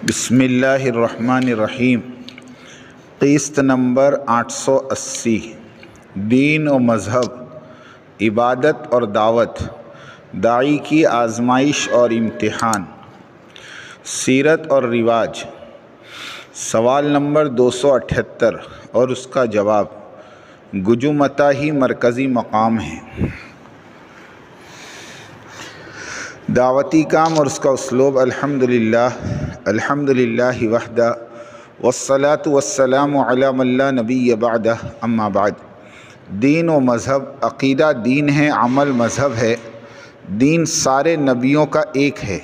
بسم اللہ الرحمن الرحیم۔ قسط نمبر 880، دین و مذہب، عبادت اور دعوت، داعی کی آزمائش اور امتحان، سیرت اور رواج۔ سوال نمبر 278 اور اس کا جواب۔ گجومتا ہی مرکزی مقام ہے۔ دعوتی کام اور اس کا اسلوب۔ الحمدللہ وحدہ والصلاة والسلام علی من لا نبی بعدہ، اما بعد۔ دین و مذہب، عقیدہ دین ہے، عمل مذہب ہے۔ دین سارے نبیوں کا ایک ہے،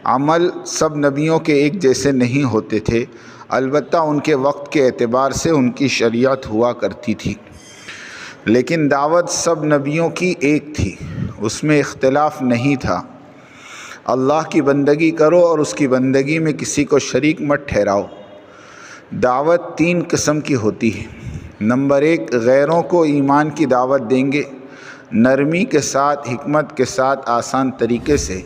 عمل سب نبیوں کے ایک جیسے نہیں ہوتے تھے، البتہ ان کے وقت کے اعتبار سے ان کی شریعت ہوا کرتی تھی، لیکن دعوت سب نبیوں کی ایک تھی، اس میں اختلاف نہیں تھا۔ اللہ کی بندگی کرو اور اس کی بندگی میں کسی کو شریک مت ٹھہراؤ۔ دعوت 3 قسم کی ہوتی ہے۔ نمبر 1، غیروں کو ایمان کی دعوت دیں گے، نرمی کے ساتھ، حکمت کے ساتھ، آسان طریقے سے۔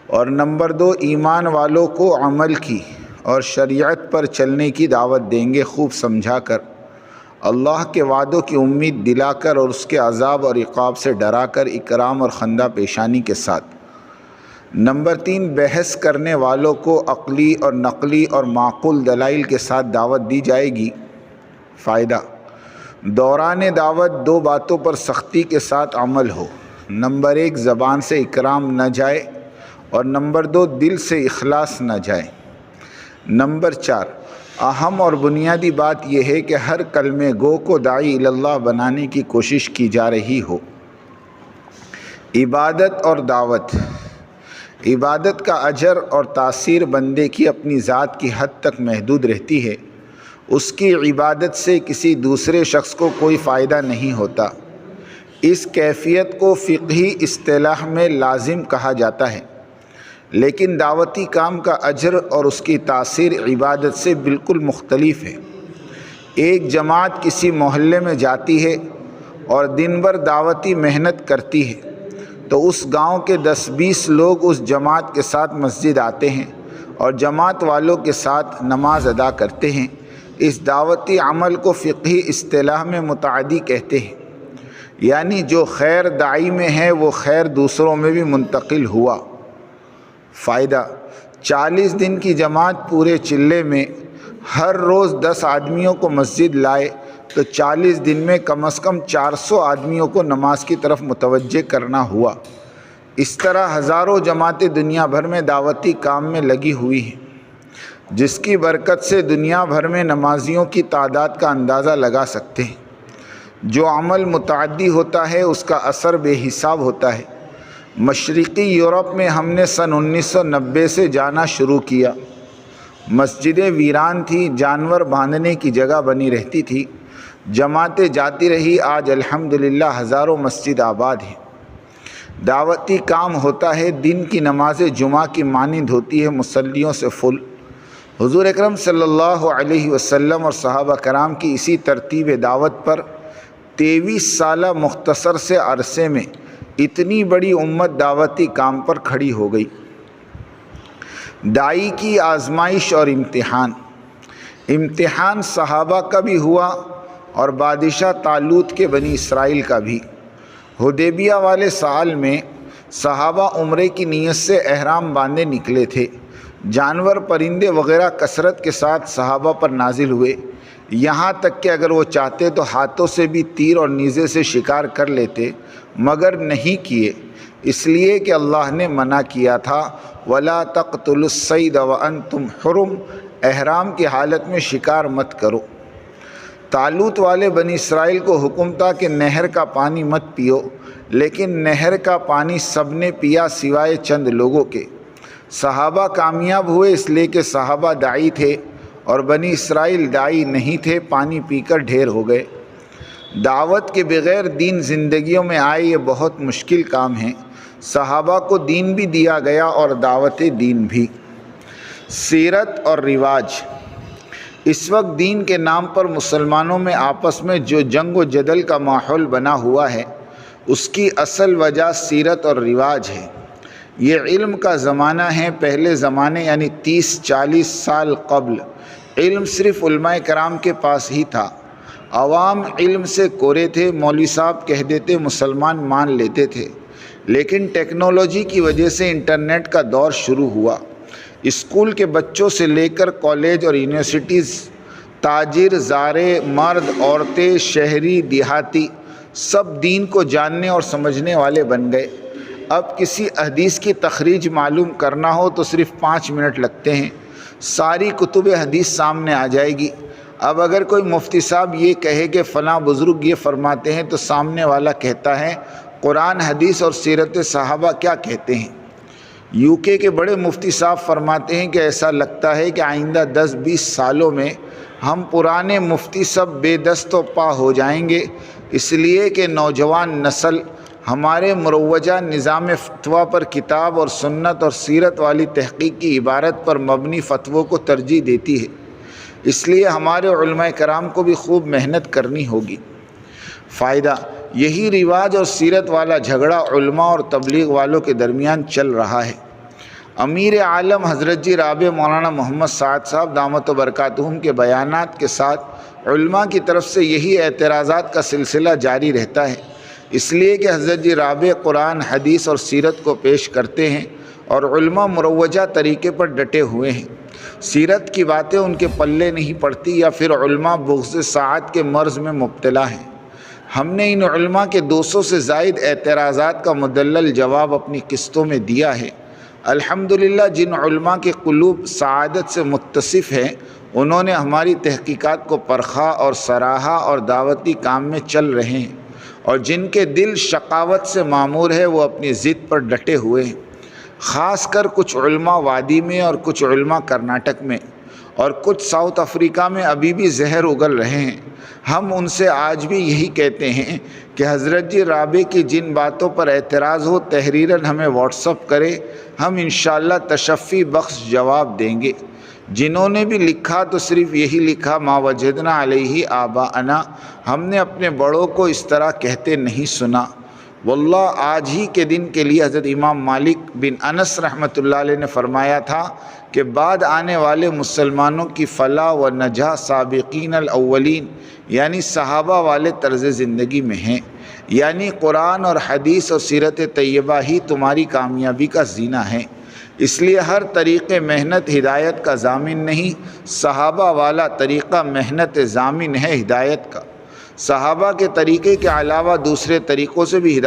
اور نمبر 2، ایمان والوں کو عمل کی اور شریعت پر چلنے کی دعوت دیں گے، خوب سمجھا کر، اللہ کے وعدوں کی امید دلا کر اور اس کے عذاب اور عقاب سے ڈرا کر، اکرام اور خندہ پیشانی کے ساتھ۔ نمبر 3، بحث کرنے والوں کو عقلی اور نقلی اور معقول دلائل کے ساتھ دعوت دی جائے گی۔ فائدہ: دوران دعوت 2 باتوں پر سختی کے ساتھ عمل ہو۔ نمبر 1، زبان سے اکرام نہ جائے، اور نمبر 2، دل سے اخلاص نہ جائے۔ نمبر 4، اہم اور بنیادی بات یہ ہے کہ ہر کلمہ گو کو داعی اللہ بنانے کی کوشش کی جا رہی ہو۔ عبادت اور دعوت۔ عبادت کا اجر اور تاثیر بندے کی اپنی ذات کی حد تک محدود رہتی ہے، اس کی عبادت سے کسی دوسرے شخص کو کوئی فائدہ نہیں ہوتا۔ اس کیفیت کو فقہی اصطلاح میں لازم کہا جاتا ہے، لیکن دعوتی کام کا اجر اور اس کی تاثیر عبادت سے بالکل مختلف ہے۔ ایک جماعت کسی محلے میں جاتی ہے اور دن بھر دعوتی محنت کرتی ہے، تو اس گاؤں کے 10-20 لوگ اس جماعت کے ساتھ مسجد آتے ہیں اور جماعت والوں کے ساتھ نماز ادا کرتے ہیں۔ اس دعوتی عمل کو فقہی اصطلاح میں متعدی کہتے ہیں، یعنی جو خیر داعی میں ہے وہ خیر دوسروں میں بھی منتقل ہوا۔ فائدہ: 40 دن کی جماعت پورے چلے میں ہر روز 10 آدمیوں کو مسجد لائے تو 40 دن میں کم از کم 400 آدمیوں کو نماز کی طرف متوجہ کرنا ہوا۔ اس طرح ہزاروں جماعتیں دنیا بھر میں دعوتی کام میں لگی ہوئی ہیں، جس کی برکت سے دنیا بھر میں نمازیوں کی تعداد کا اندازہ لگا سکتے ہیں۔ جو عمل متعدی ہوتا ہے اس کا اثر بے حساب ہوتا ہے۔ مشرقی یورپ میں ہم نے سن 1990 سے جانا شروع کیا۔ مسجدیں ویران تھیں، جانور باندھنے کی جگہ بنی رہتی تھی، جماعتیں جاتی رہی، آج الحمدللہ ہزاروں مسجد آباد ہیں۔ دعوتی کام ہوتا ہے، دن کی نماز جمعہ کی مانند ہوتی ہے، مصلیوں سے فل۔ حضور اکرم صلی اللہ علیہ وسلم اور صحابہ کرام کی اسی ترتیب دعوت پر 23 سالہ مختصر سے عرصے میں اتنی بڑی امت دعوتی کام پر کھڑی ہو گئی۔ داعی کی آزمائش اور امتحان۔ امتحان صحابہ کا بھی ہوا اور بادشاہ طالوت کے بنی اسرائیل کا بھی۔ حدیبیہ والے سال میں صحابہ عمرے کی نیت سے احرام باندھے نکلے تھے۔ جانور، پرندے وغیرہ کثرت کے ساتھ صحابہ پر نازل ہوئے، یہاں تک کہ اگر وہ چاہتے تو ہاتھوں سے بھی تیر اور نیزے سے شکار کر لیتے، مگر نہیں کیے، اس لیے کہ اللہ نے منع کیا تھا، وَلَا تَقْتُلُوا الصَّيْدَ وَأَنْتُمْ حُرُمٌ، احرام کی حالت میں شکار مت کرو۔ طالوت والے بنی اسرائیل کو حکم تھا کہ نہر کا پانی مت پیو، لیکن نہر کا پانی سب نے پیا سوائے چند لوگوں کے۔ صحابہ کامیاب ہوئے اس لیے کہ صحابہ داعی تھے اور بنی اسرائیل داعی نہیں تھے، پانی پی کر ڈھیر ہو گئے۔ دعوت کے بغیر دین زندگیوں میں آئے یہ بہت مشکل کام ہے۔ صحابہ کو دین بھی دیا گیا اور دعوت دین بھی۔ سیرت اور رواج۔ اس وقت دین کے نام پر مسلمانوں میں آپس میں جو جنگ و جدل کا ماحول بنا ہوا ہے، اس کی اصل وجہ سیرت اور رواج ہے۔ یہ علم کا زمانہ ہے۔ پہلے زمانے یعنی 30-40 سال قبل علم صرف علماء کرام کے پاس ہی تھا، عوام علم سے کورے تھے، مولوی صاحب کہہ دیتے مسلمان مان لیتے تھے۔ لیکن ٹیکنالوجی کی وجہ سے انٹرنیٹ کا دور شروع ہوا، اسکول کے بچوں سے لے کر کالج اور یونیورسٹیز، تاجر، زارع، مرد، عورتیں، شہری، دیہاتی، سب دین کو جاننے اور سمجھنے والے بن گئے۔ اب کسی حدیث کی تخریج معلوم کرنا ہو تو صرف 5 منٹ لگتے ہیں، ساری کتب حدیث سامنے آ جائے گی۔ اب اگر کوئی مفتی صاحب یہ کہے کہ فلاں بزرگ یہ فرماتے ہیں تو سامنے والا کہتا ہے قرآن، حدیث اور سیرت صحابہ کیا کہتے ہیں؟ UK کے بڑے مفتی صاحب فرماتے ہیں کہ ایسا لگتا ہے کہ آئندہ 10-20 سالوں میں ہم پرانے مفتی سب بے دست و پا ہو جائیں گے، اس لیے کہ نوجوان نسل ہمارے مروجہ نظام فتویٰ پر کتاب اور سنت اور سیرت والی تحقیق کی عبارت پر مبنی فتووں کو ترجیح دیتی ہے۔ اس لیے ہمارے علماء کرام کو بھی خوب محنت کرنی ہوگی۔ فائدہ، یہی رواج اور سیرت والا جھگڑا علماء اور تبلیغ والوں کے درمیان چل رہا ہے۔ امیر عالم حضرت جی رابع مولانا محمد سعد صاحب دامت و برکاتہم کے بیانات کے ساتھ علماء کی طرف سے یہی اعتراضات کا سلسلہ جاری رہتا ہے، اس لیے کہ حضرت جی رابع قرآن، حدیث اور سیرت کو پیش کرتے ہیں اور علماء مروجہ طریقے پر ڈٹے ہوئے ہیں۔ سیرت کی باتیں ان کے پلے نہیں پڑتی یا پھر علماء بغض ساعت کے مرض میں مبتلا ہیں۔ ہم نے ان علماء کے 200 سے زائد اعتراضات کا مدلل جواب اپنی قسطوں میں دیا ہے۔ الحمدللہ جن علماء کے قلوب سعادت سے متصف ہیں انہوں نے ہماری تحقیقات کو پرکھا اور سراہا اور دعوتی کام میں چل رہے ہیں، اور جن کے دل شقاوت سے معمور ہے وہ اپنی ضد پر ڈٹے ہوئے ہیں۔ خاص کر کچھ علماء وادی میں اور کچھ علماء کرناٹک میں اور کچھ ساؤتھ افریقہ میں ابھی بھی زہر اگل رہے ہیں۔ ہم ان سے آج بھی یہی کہتے ہیں کہ حضرت جی رابع کی جن باتوں پر اعتراض ہو تحریراً ہمیں واٹس اپ کرے، ہم انشاءاللہ تشفی بخش جواب دیں گے۔ جنہوں نے بھی لکھا تو صرف یہی لکھا ما وجدنا علیہ آباءنا، ہم نے اپنے بڑوں کو اس طرح کہتے نہیں سنا۔ واللہ آج ہی کے دن کے لیے حضرت امام مالک بن انس رحمۃ اللہ علیہ نے فرمایا تھا کہ بعد آنے والے مسلمانوں کی فلاح و نجاح سابقین الاولین یعنی صحابہ والے طرز زندگی میں ہیں، یعنی قرآن اور حدیث اور سیرت طیبہ ہی تمہاری کامیابی کا زینہ ہے۔ اس لیے ہر طریقے محنت ہدایت کا ضامن نہیں، صحابہ والا طریقہ محنت ضامن ہے ہدایت کا۔ صحابہ کے طریقے کے علاوہ دوسرے طریقوں سے بھی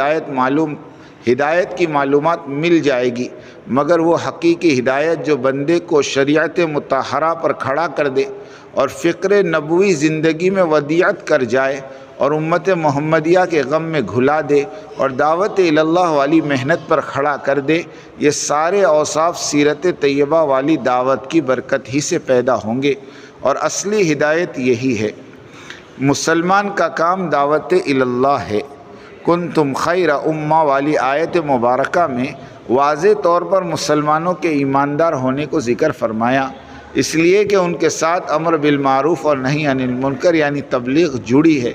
ہدایت کی معلومات مل جائے گی، مگر وہ حقیقی ہدایت جو بندے کو شریعت مطہرہ پر کھڑا کر دے اور فکر نبوی زندگی میں ودیعت کر جائے اور امت محمدیہ کے غم میں گھلا دے اور دعوت اللہ والی محنت پر کھڑا کر دے، یہ سارے اوصاف سیرت طیبہ والی دعوت کی برکت ہی سے پیدا ہوں گے، اور اصلی ہدایت یہی ہے۔ مسلمان کا کام دعوت اللہ ہے۔ کنتم خیر امہ والی آیت مبارکہ میں واضح طور پر مسلمانوں کے ایماندار ہونے کو ذکر فرمایا، اس لیے کہ ان کے ساتھ امر بالمعروف اور نہی عن المنکر یعنی تبلیغ جڑی ہے۔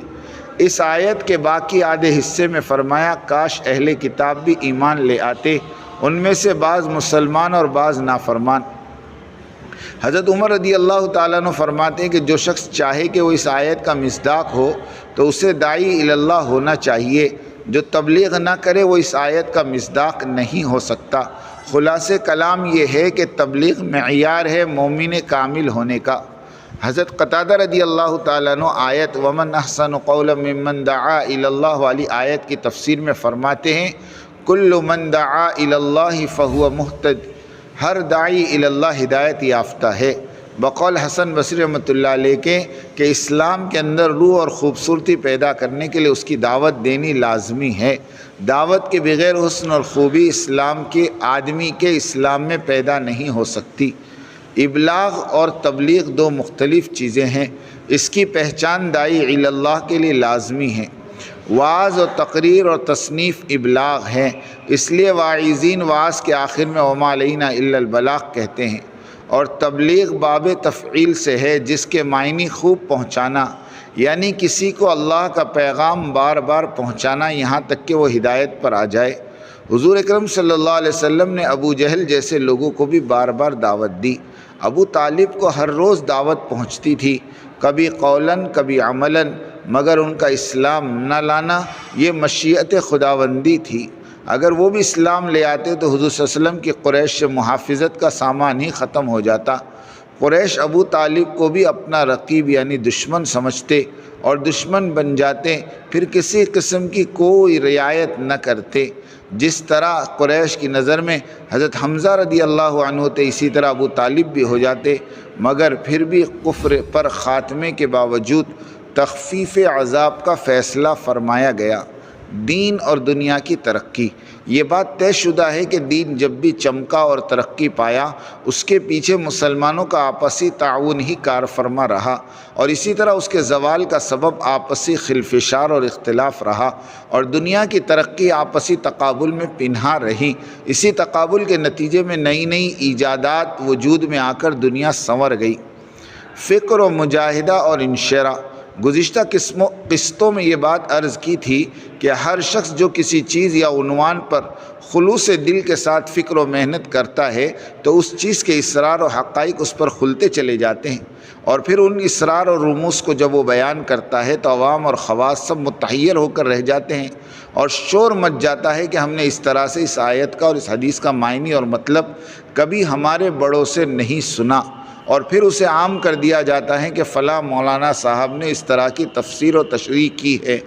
اس آیت کے باقی آدھے حصے میں فرمایا کاش اہل کتاب بھی ایمان لے آتے، ان میں سے بعض مسلمان اور بعض نافرمان۔ حضرت عمر رضی اللہ تعالیٰ عنہ فرماتے ہیں کہ جو شخص چاہے کہ وہ اس آیت کا مصداق ہو تو اسے داعی اللہ ہونا چاہیے، جو تبلیغ نہ کرے وہ اس آیت کا مصداق نہیں ہو سکتا۔ خلاصہ کلام یہ ہے کہ تبلیغ معیار ہے مومن کامل ہونے کا۔ حضرت قتادہ رضی اللہ تعالیٰ عنہ آیت ومن احسن قولا ممن دعا الی اللہ والی آیت کی تفسیر میں فرماتے ہیں کل من دعا الی اللہ فہو مہتد، ہر داعی الی اللہ ہدایت یافتہ ہے۔ بقول حسن بصری رحمۃ اللہ علیہ کے کہ اسلام کے اندر روح اور خوبصورتی پیدا کرنے کے لیے اس کی دعوت دینی لازمی ہے۔ دعوت کے بغیر حسن اور خوبی اسلام کے آدمی کے اسلام میں پیدا نہیں ہو سکتی۔ ابلاغ اور تبلیغ دو مختلف چیزیں ہیں، اس کی پہچان داعی الی اللہ کے لیے لازمی ہے۔ وعظ و تقریر اور تصنیف ابلاغ ہیں، اس لیے واعظین وعظ کے آخر میں وما علینا الا البلاغ کہتے ہیں، اور تبلیغ باب تفعیل سے ہے جس کے معنی خوب پہنچانا، یعنی کسی کو اللہ کا پیغام بار بار پہنچانا یہاں تک کہ وہ ہدایت پر آ جائے۔ حضور اکرم صلی اللہ علیہ وسلم نے ابو جہل جیسے لوگوں کو بھی بار بار دعوت دی۔ ابو طالب کو ہر روز دعوت پہنچتی تھی، کبھی قولاً کبھی عملاً، مگر ان کا اسلام نہ لانا یہ مشیت خداوندی تھی۔ اگر وہ بھی اسلام لے آتے تو حضور صلی اللہ علیہ وسلم کی قریش سے محافظت کا سامان ہی ختم ہو جاتا۔ قریش ابو طالب کو بھی اپنا رقیب یعنی دشمن سمجھتے اور دشمن بن جاتے، پھر کسی قسم کی کوئی رعایت نہ کرتے۔ جس طرح قریش کی نظر میں حضرت حمزہ رضی اللہ عنہ تھے، اسی طرح ابو طالب بھی ہو جاتے، مگر پھر بھی کفر پر خاتمے کے باوجود تخفیف عذاب کا فیصلہ فرمایا گیا۔ دین اور دنیا کی ترقی، یہ بات طے شدہ ہے کہ دین جب بھی چمکا اور ترقی پایا، اس کے پیچھے مسلمانوں کا آپسی تعاون ہی کار فرما رہا، اور اسی طرح اس کے زوال کا سبب آپسی خلفشار اور اختلاف رہا، اور دنیا کی ترقی آپسی تقابل میں پنہا رہی۔ اسی تقابل کے نتیجے میں نئی نئی ایجادات وجود میں آ کر دنیا سنور گئی۔ فکر و مجاہدہ اور انشراح، گزشتہ قسطوں میں یہ بات عرض کی تھی کہ ہر شخص جو کسی چیز یا عنوان پر خلوص دل کے ساتھ فکر و محنت کرتا ہے تو اس چیز کے اسرار و حقائق اس پر کھلتے چلے جاتے ہیں، اور پھر ان اسرار اور رموز کو جب وہ بیان کرتا ہے تو عوام اور خواص سب متحیر ہو کر رہ جاتے ہیں، اور شور مچ جاتا ہے کہ ہم نے اس طرح سے اس آیت کا اور اس حدیث کا معنی اور مطلب کبھی ہمارے بڑوں سے نہیں سنا، اور پھر اسے عام کر دیا جاتا ہے کہ فلاں مولانا صاحب نے اس طرح کی تفسیر و تشریح کی ہے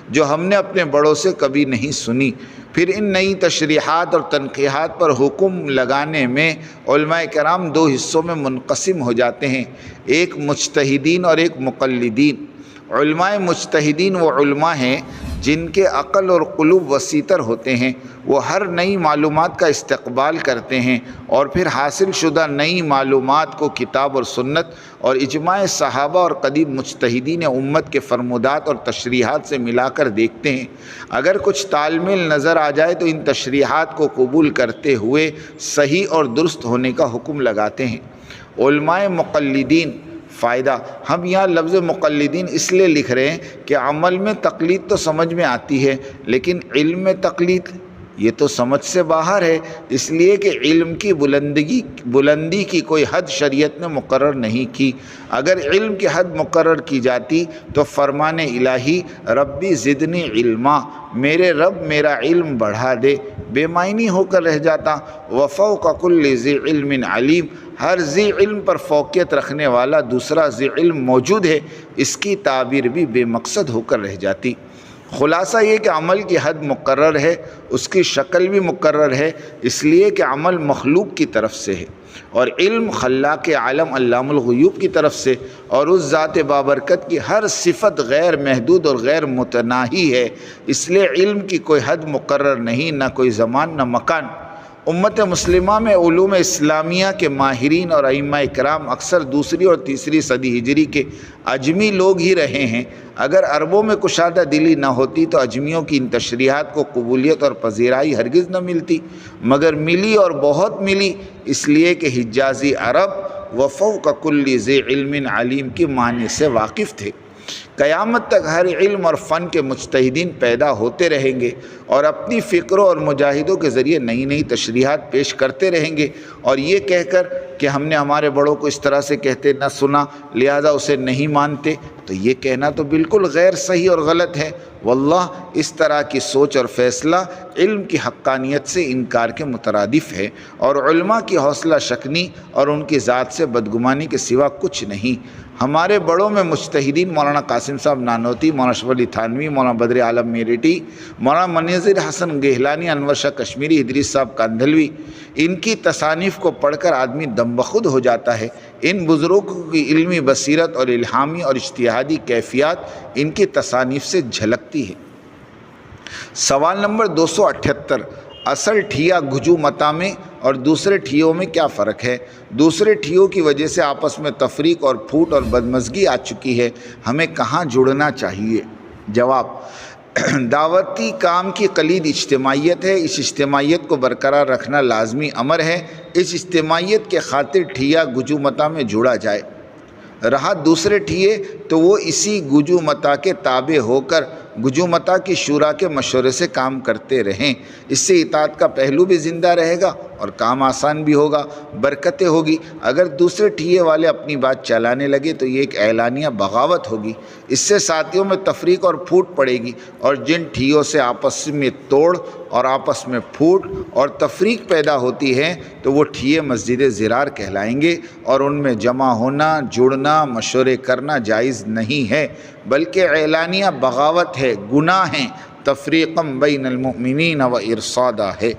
جو ہم نے اپنے بڑوں سے کبھی نہیں سنی۔ پھر ان نئی تشریحات اور تنقیحات پر حکم لگانے میں علماء کرام دو حصوں میں منقسم ہو جاتے ہیں، ایک مجتہدین اور ایک مقلدین۔ علماء مجتہدین وہ علماء ہیں جن کے عقل اور قلوب وسیع ہوتے ہیں، وہ ہر نئی معلومات کا استقبال کرتے ہیں اور پھر حاصل شدہ نئی معلومات کو کتاب اور سنت اور اجماع صحابہ اور قدیم مجتہدین امت کے فرمودات اور تشریحات سے ملا کر دیکھتے ہیں۔ اگر کچھ تال میل نظر آ جائے تو ان تشریحات کو قبول کرتے ہوئے صحیح اور درست ہونے کا حکم لگاتے ہیں۔ علماء مقلدین، فائدہ، ہم یہاں لفظ مقلدین اس لیے لکھ رہے ہیں کہ عمل میں تقلید تو سمجھ میں آتی ہے، لیکن علم میں تقلید یہ تو سمجھ سے باہر ہے، اس لیے کہ علم کی بلندی کی کوئی حد شریعت نے مقرر نہیں کی۔ اگر علم کی حد مقرر کی جاتی تو فرمان الہی ربی زدنی علما، میرے رب میرا علم بڑھا دے، بے معنی ہو کر رہ جاتا۔ وفوق کل ذی علم علیم، ہر ذی علم پر فوقیت رکھنے والا دوسرا ذی علم موجود ہے، اس کی تعبیر بھی بے مقصد ہو کر رہ جاتی۔ خلاصہ یہ کہ عمل کی حد مقرر ہے، اس کی شکل بھی مقرر ہے، اس لیے کہ عمل مخلوق کی طرف سے ہے، اور علم خلاق عالم علام الغیوب کی طرف سے، اور اس ذات بابرکت کی ہر صفت غیر محدود اور غیر متناہی ہے، اس لیے علم کی کوئی حد مقرر نہیں، نہ کوئی زمان نہ مکان۔ امت مسلمہ میں علوم اسلامیہ کے ماہرین اور ائمہ کرام اکثر دوسری اور تیسری صدی ہجری کے اجمی لوگ ہی رہے ہیں۔ اگر عربوں میں کشادہ دلی نہ ہوتی تو اجمیوں کی ان تشریحات کو قبولیت اور پذیرائی ہرگز نہ ملتی، مگر ملی اور بہت ملی، اس لیے کہ حجازی عرب وفوق کل ذی علم علیم کی معنی سے واقف تھے۔ قیامت تک ہر علم اور فن کے مجتہدین پیدا ہوتے رہیں گے اور اپنی فکروں اور مجاہدوں کے ذریعے نئی نئی تشریحات پیش کرتے رہیں گے، اور یہ کہہ کر کہ ہم نے ہمارے بڑوں کو اس طرح سے کہتے نہ سنا لہذا اسے نہیں مانتے، تو یہ کہنا تو بالکل غیر صحیح اور غلط ہے۔ واللہ اس طرح کی سوچ اور فیصلہ علم کی حقانیت سے انکار کے مترادف ہے، اور علماء کی حوصلہ شکنی اور ان کی ذات سے بدگمانی کے سوا کچھ نہیں۔ ہمارے بڑوں میں مجتہدین مولانا قاسم صاحب نانوتی، مولانا اشرف علی تھانوی، مولانا بدر عالم میرٹی، مولانا منیظر حسن گہلانی، انور شاہ کشمیری، ادریس صاحب کاندھلوی، ان کی تصانیف کو پڑھ کر آدمی دم بخود ہو جاتا ہے۔ ان بزرگوں کی علمی بصیرت اور الہامی اور اجتہادی کیفیات ان کی تصانیف سے جھلکتی ہے۔ سوال نمبر 278، اصل ٹھیا گھجو متا میں اور دوسرے ٹھیوں میں کیا فرق ہے؟ دوسرے ٹھیوں کی وجہ سے آپس میں تفریق اور پھوٹ اور بدمزگی آ چکی ہے، ہمیں کہاں جڑنا چاہیے؟ جواب، دعوتی کام کی کلید اجتماعیت ہے، اس اجتماعیت کو برقرار رکھنا لازمی امر ہے، اس اجتماعیت کے خاطر ٹھیا گھجو متا میں جڑا جائے۔ رہا دوسرے ٹھیے تو وہ اسی گجو متا کے تابع ہو کر گجومتا کی شورا کے مشورے سے کام کرتے رہیں۔ اس سے اطاعت کا پہلو بھی زندہ رہے گا اور کام آسان بھی ہوگا، برکتیں ہوگی۔ اگر دوسرے ٹھیے والے اپنی بات چلانے لگے تو یہ ایک اعلانیہ بغاوت ہوگی، اس سے ساتھیوں میں تفریق اور پھوٹ پڑے گی، اور جن ٹھیوں سے آپس میں توڑ اور آپس میں پھوٹ اور تفریق پیدا ہوتی ہے تو وہ ٹھیے مسجد ضرار کہلائیں گے، اور ان میں جمع ہونا، جڑنا، مشورے کرنا جائز نہیں ہے، بلکہ اعلانیہ بغاوت ہے، گناہ ہے، تفریقم بین المؤمنین و ارصادہ ہے۔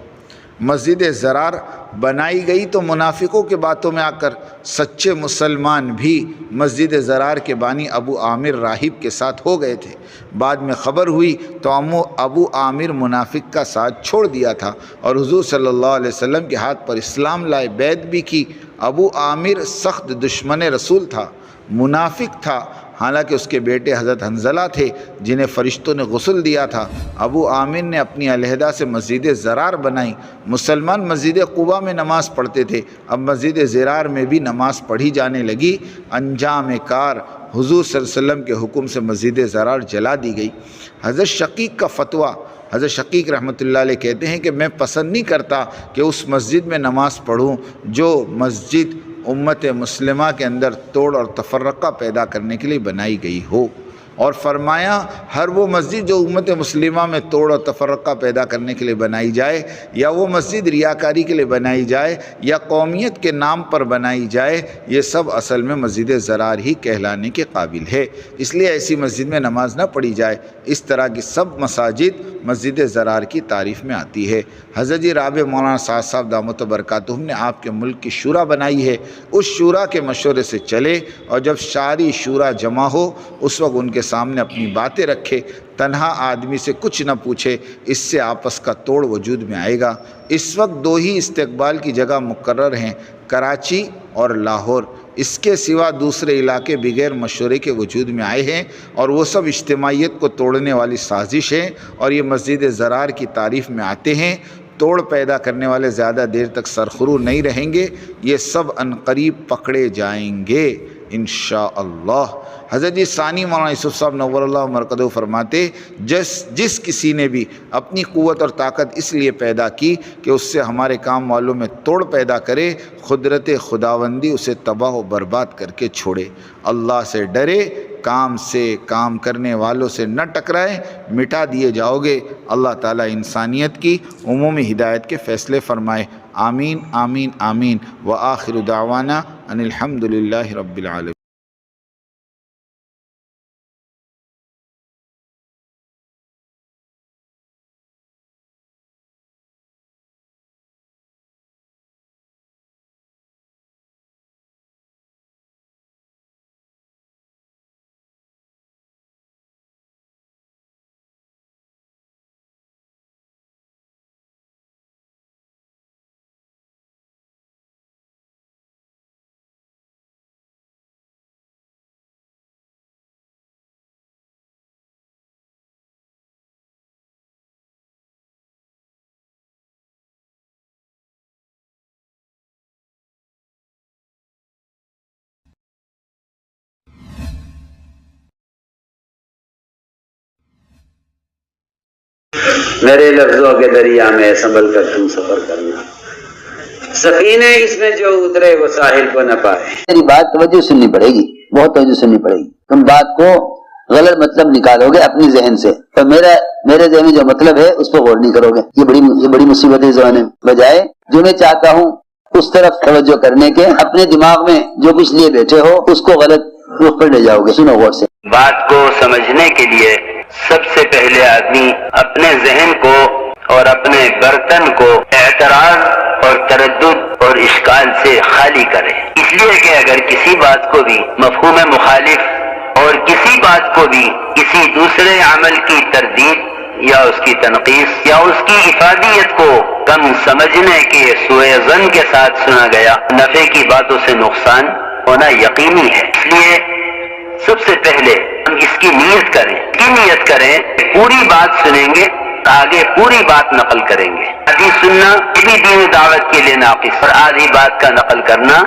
مسجد ضرار بنائی گئی تو منافقوں کے باتوں میں آ کر سچے مسلمان بھی مسجد ضرار کے بانی ابو عامر راہب کے ساتھ ہو گئے تھے۔ بعد میں خبر ہوئی تو ابو عامر منافق کا ساتھ چھوڑ دیا تھا اور حضور صلی اللہ علیہ وسلم کے ہاتھ پر اسلام لائے، بیعت بھی کی۔ ابو عامر سخت دشمن رسول تھا، منافق تھا، حالانکہ اس کے بیٹے حضرت حنظلہ تھے جنہیں فرشتوں نے غسل دیا تھا۔ ابو عامر نے اپنی علیحدہ سے مسجد ضرار بنائی۔ مسلمان مسجد قباء میں نماز پڑھتے تھے، اب مسجد ضرار میں بھی نماز پڑھی جانے لگی۔ انجام کار حضور صلی اللہ علیہ وسلم کے حکم سے مسجد ضرار جلا دی گئی۔ حضرت شقیق کا فتویٰ، حضرت شقیق رحمۃ اللہ علیہ کہتے ہیں کہ میں پسند نہیں کرتا کہ اس مسجد میں نماز پڑھوں جو مسجد امت مسلمہ کے اندر توڑ اور تفرقہ پیدا کرنے کے لیے بنائی گئی ہو، اور فرمایا ہر وہ مسجد جو امت مسلمہ میں توڑ اور تفرقہ پیدا کرنے کے لیے بنائی جائے، یا وہ مسجد ریاکاری کے لیے بنائی جائے یا قومیت کے نام پر بنائی جائے، یہ سب اصل میں مسجد ضرار ہی کہلانے کے قابل ہے، اس لیے ایسی مسجد میں نماز نہ پڑھی جائے۔ اس طرح کی سب مساجد مسجد ضرار کی تعریف میں آتی ہے۔ حضرت جی رابع مولانا سعد صاحب دامت برکاتہم نے آپ کے ملک کی شورا بنائی ہے، اس شورا کے مشورے سے چلے، اور جب ساری شورا جمع ہو اس وقت ان کے سامنے اپنی باتیں رکھے، تنہا آدمی سے کچھ نہ پوچھے، اس سے آپس کا توڑ وجود میں آئے گا۔ اس وقت دو ہی استقبال کی جگہ مقرر ہیں، کراچی اور لاہور، اس کے سوا دوسرے علاقے بغیر مشورے کے وجود میں آئے ہیں، اور وہ سب اجتماعیت کو توڑنے والی سازش ہیں، اور یہ مسجد ضرار کی تعریف میں آتے ہیں۔ توڑ پیدا کرنے والے زیادہ دیر تک سرخرو نہیں رہیں گے، یہ سب عنقریب پکڑے جائیں گے انشاءاللہ۔ حضرت جی ثانی مولانا یوسف صاحب نور اللہ مرقدہ فرماتے، جس کسی نے بھی اپنی قوت اور طاقت اس لیے پیدا کی کہ اس سے ہمارے کام والوں میں توڑ پیدا کرے، قدرت خداوندی اسے تباہ و برباد کر کے چھوڑے۔ اللہ سے ڈرے، کام سے کام کرنے والوں سے نہ ٹکرائے، مٹا دیے جاؤ گے۔ اللہ تعالیٰ انسانیت کی عمومی ہدایت کے فیصلے فرمائے۔ آمین آمین آمین۔ وآخر دعوانا ان الحمد للہ رب العالمین۔ میرے لفظوں کے دریا میں سنبھل کر تم سفر کرنا، سفینے اس میں جو اترے وہ ساحل کو نہ پائے۔ میری بات توجہ سننی پڑے گی، بہت توجہ سننی پڑے گی۔ تم بات کو غلط مطلب نکالو گے اپنی ذہن سے، تو میرے ذہن میں جو مطلب ہے اس پہ غور نہیں کرو گے۔ یہ بڑی مصیبت ہے زبان میں، بجائے جو میں چاہتا ہوں اس طرف توجہ کرنے کے، اپنے دماغ میں جو کچھ لیے بیٹھے ہو اس کو غلط رخ پر لے جاؤ گے۔ سنو غور سے۔ بات کو سمجھنے کے لیے سب سے پہلے آدمی اپنے ذہن کو اور اپنے برتن کو اعتراض اور تردد اور اشکال سے خالی کرے، اس لیے کہ اگر کسی بات کو بھی مفہوم مخالف اور کسی بات کو بھی کسی دوسرے عمل کی تردید یا اس کی تنقیص یا اس کی افادیت کو کم سمجھنے کے سوء ظن کے ساتھ سنا گیا، نفع کی باتوں سے نقصان ہونا یقینی ہے۔ اس لیے سب سے پہلے ہم اس کی نیت کریں، پوری بات سنیں گے، آگے پوری بات نقل کریں گے۔ آدھی سننا یہ بھی دین دعوت کے لیے ناقص، اور آدھی بات کا نقل کرنا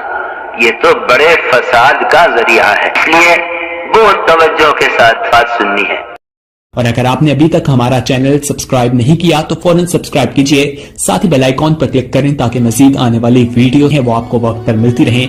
یہ تو بڑے فساد کا ذریعہ ہے، اس لیے بہت توجہ کے ساتھ بات سننی ہے۔ اور اگر آپ نے ابھی تک ہمارا چینل سبسکرائب نہیں کیا تو فوراً سبسکرائب کیجئے، ساتھ ہی بیل آئیکن پر کلک کریں تاکہ مزید آنے والی ویڈیو ہیں وہ آپ کو وقت پر ملتی رہیں۔